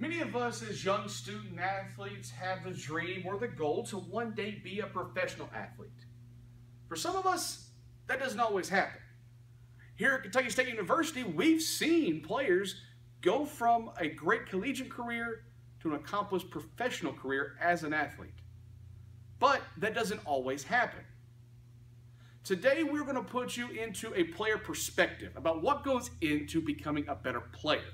Many of us as young student athletes have the dream or the goal to one day be a professional athlete. For some of us, that doesn't always happen. Here at Kentucky State University, we've seen players go from a great collegiate career to an accomplished professional career as an athlete. But that doesn't always happen. Today, we're going to put you into a player perspective about what goes into becoming a better player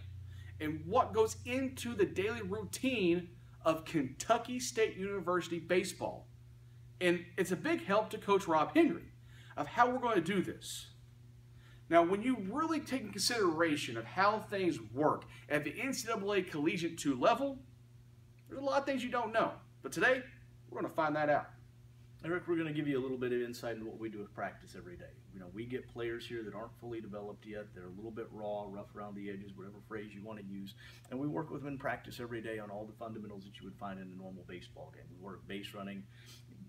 and what goes into the daily routine of Kentucky State University baseball. And it's a big help to Coach Rob Henry of how we're going to do this. Now, when you really take in consideration of how things work at the NCAA Collegiate II level, there's a lot of things you don't know. But today, we're going to find that out. Eric, we're going to give you a little bit of insight into what we do with practice every day. You know, we get players here that aren't fully developed yet. They're a little bit raw, rough around the edges, whatever phrase you want to use. And we work with them in practice every day on all the fundamentals that you would find in a normal baseball game. We work base running,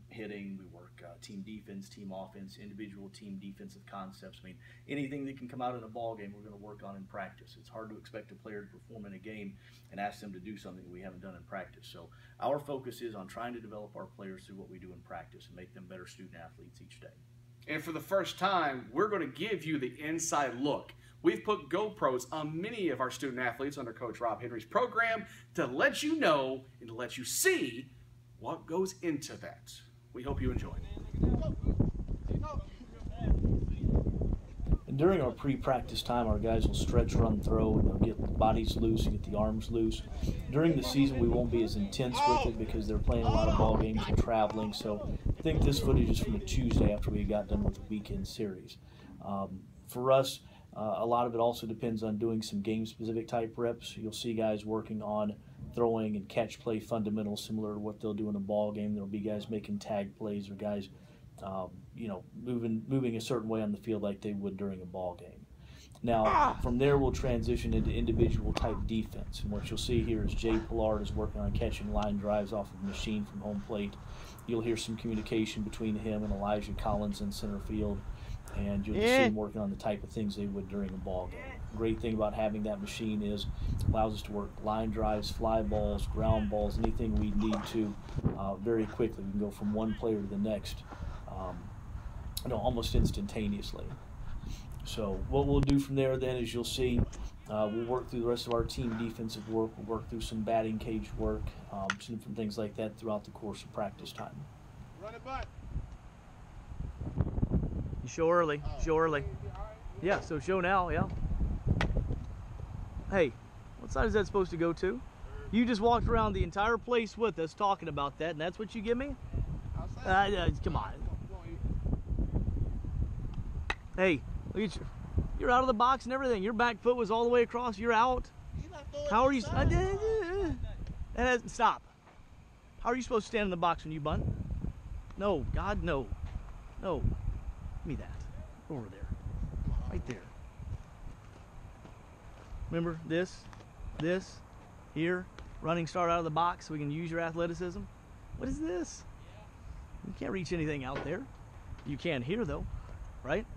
hitting, we work team defense, team offense, individual team defensive concepts. I mean, anything that can come out in a ball game, we're going to work on in practice. It's hard to expect a player to perform in a game and ask them to do something that we haven't done in practice. So our focus is on trying to develop our players through what we do in practice and make them better student athletes each day. And for the first time, we're going to give you the inside look. We've put GoPros on many of our student athletes under Coach Rob Henry's program to let you know and to let you see what goes into that. We hope you enjoy. And during our pre-practice time, our guys will stretch, run, throw, and they'll get the bodies loose and get the arms loose. During the season, we won't be as intense with it because they're playing a lot of ball games and traveling. So I think this footage is from a Tuesday after we got done with the weekend series. For us, a lot of it also depends on doing some game-specific type reps. You'll see guys working on throwing and catch play fundamentals similar to what they'll do in a ball game. There'll be guys making tag plays or guys, moving a certain way on the field like they would during a ball game. Now, from there, we'll transition into individual type defense. And what you'll see here is Jay Pillard is working on catching line drives off of the machine from home plate. You'll hear some communication between him and Elijah Collins in center field. And you'll just see them working on the type of things they would during a ball game. Great thing about having that machine is it allows us to work line drives, fly balls, ground balls, anything we need to very quickly. We can go from one player to the next, almost instantaneously. So what we'll do from there then is you'll see we'll work through the rest of our team defensive work. We'll work through some batting cage work, some different things like that throughout the course of practice time. Run it back. Show early, show early. Yeah, so show now, yeah. Hey, what side is that supposed to go to? You just walked around the entire place with us talking about that, and that's what you give me? Come on. Hey, look at you. You're out of the box and everything. Your back foot was all the way across. You're out. How are you? Stop. How are you supposed to stand in the box when you bunt? No, God, no. No. Give me that. Over there. Right there. Remember this, here, running start out of the box so we can use your athleticism. What is this? You can't reach anything out there. You can here though, right?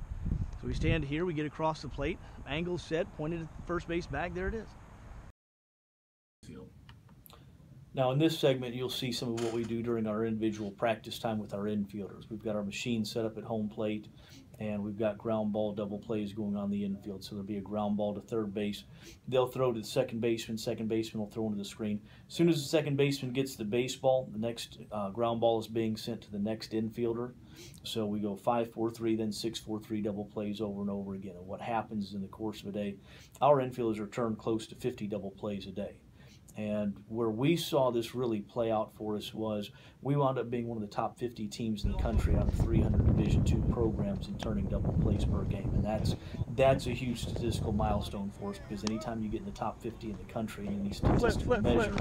So we stand here, we get across the plate, angle set, pointed at the first base bag, there it is. Now in this segment, you'll see some of what we do during our individual practice time with our infielders. We've got our machine set up at home plate, and we've got ground ball double plays going on the infield. So there'll be a ground ball to third base. They'll throw to the second baseman will throw into the screen. As soon as the second baseman gets the baseball, the next ground ball is being sent to the next infielder. So we go 5-4-3, then 6-4-3 double plays over and over again. And what happens in the course of a day, our infielders return close to 50 double plays a day. And where we saw this really play out for us was we wound up being one of the top 50 teams in the country out of 300 Division II programs in turning double plays per game. And that's a huge statistical milestone for us, because anytime you get in the top 50 in the country in any statistical measure,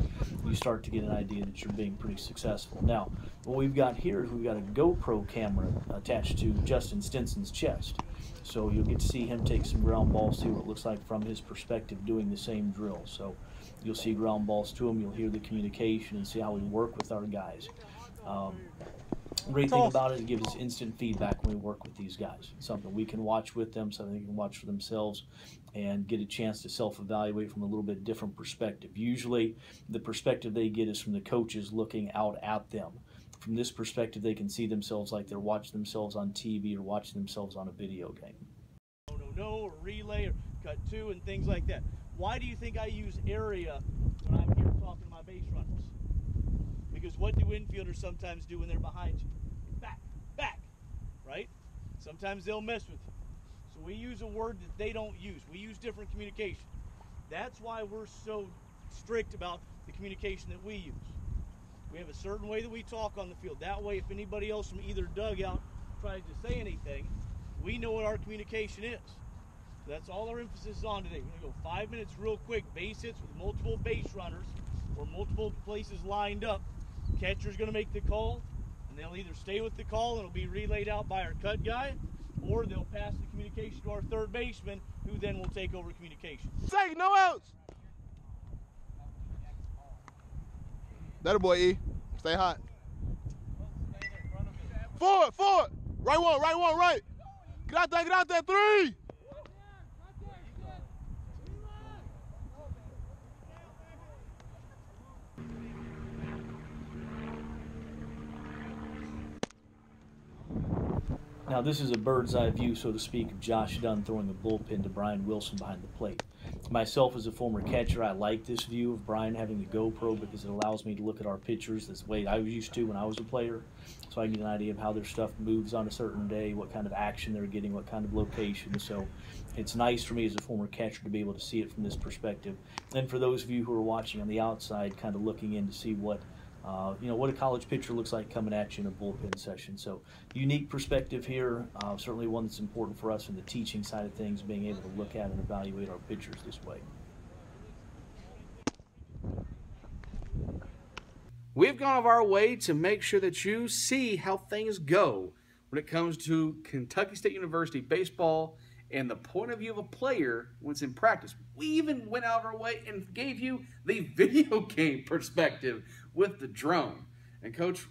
you start to get an idea that you're being pretty successful. Now, what we've got here is we've got a GoPro camera attached to Justin Stinson's chest. So you'll get to see him take some ground balls, see what it looks like from his perspective doing the same drill. So you'll see ground balls to him, you'll hear the communication and see how we work with our guys. great thing about it gives us instant feedback when we work with these guys. It's something we can watch with them, something they can watch for themselves, and get a chance to self-evaluate from a little bit different perspective. Usually the perspective they get is from the coaches looking out at them. From this perspective, they can see themselves like they're watching themselves on TV or watching themselves on a video game. No, or relay, or cut two, and things like that. Why do you think I use area when I'm here talking to my base runners? Because what do infielders sometimes do when they're behind you? Back, right? Sometimes they'll mess with you. So we use a word that they don't use. We use different communication. That's why we're so strict about the communication that we use. We have a certain way that we talk on the field. That way, if anybody else from either dugout tries to say anything, we know what our communication is. So that's all our emphasis is on today. We're going to go 5 minutes real quick, base hits with multiple base runners or multiple places lined up. Catcher's going to make the call, and they'll either stay with the call and it'll be relayed out by our cut guy, or they'll pass the communication to our third baseman, who then will take over communication. Take no outs. That a boy, E. Stay hot. Forward. Right one, right. Get out there, 3. Now this is a bird's eye view, so to speak, of Josh Dunn throwing a bullpen to Brian Wilson behind the plate. Myself as a former catcher, I like this view of Brian having the GoPro because it allows me to look at our pitchers this way I was used to when I was a player, so I get an idea of how their stuff moves on a certain day, what kind of action they're getting, what kind of location. So it's nice for me as a former catcher to be able to see it from this perspective. And for those of you who are watching on the outside, kind of looking in to see what what a college pitcher looks like coming at you in a bullpen session. So unique perspective here, certainly one that's important for us in the teaching side of things, being able to look at and evaluate our pitchers this way. We've gone of our way to make sure that you see how things go when it comes to Kentucky State University baseball and the point of view of a player when it's in practice. We even went out of our way and gave you the video game perspective with the drone. And Coach,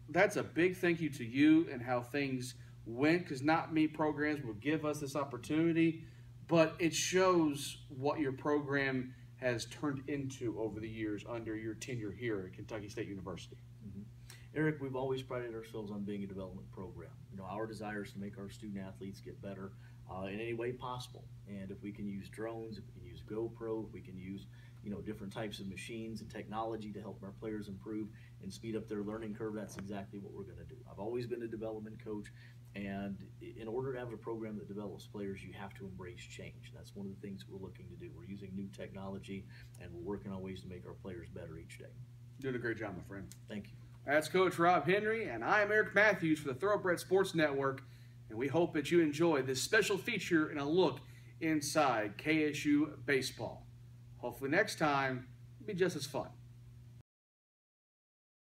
that's a big thank you to you and how things went, because not many programs will give us this opportunity, but it shows what your program has turned into over the years under your tenure here at Kentucky State University. Mm-hmm. Eric, we've always prided ourselves on being a development program. Our desire is to make our student athletes get better in any way possible. And if we can use drones, if we can use GoPro, if we can use different types of machines and technology to help our players improve and speed up their learning curve, that's exactly what we're going to do. I've always been a development coach, and in order to have a program that develops players, you have to embrace change. That's one of the things we're looking to do. We're using new technology, and we're working on ways to make our players better each day. You're doing a great job, my friend. Thank you. That's Coach Rob Henry, and I'm Eric Matthews for the Thoroughbred Sports Network, and we hope that you enjoy this special feature and a look inside KSU baseball. Hopefully next time it'll be just as fun.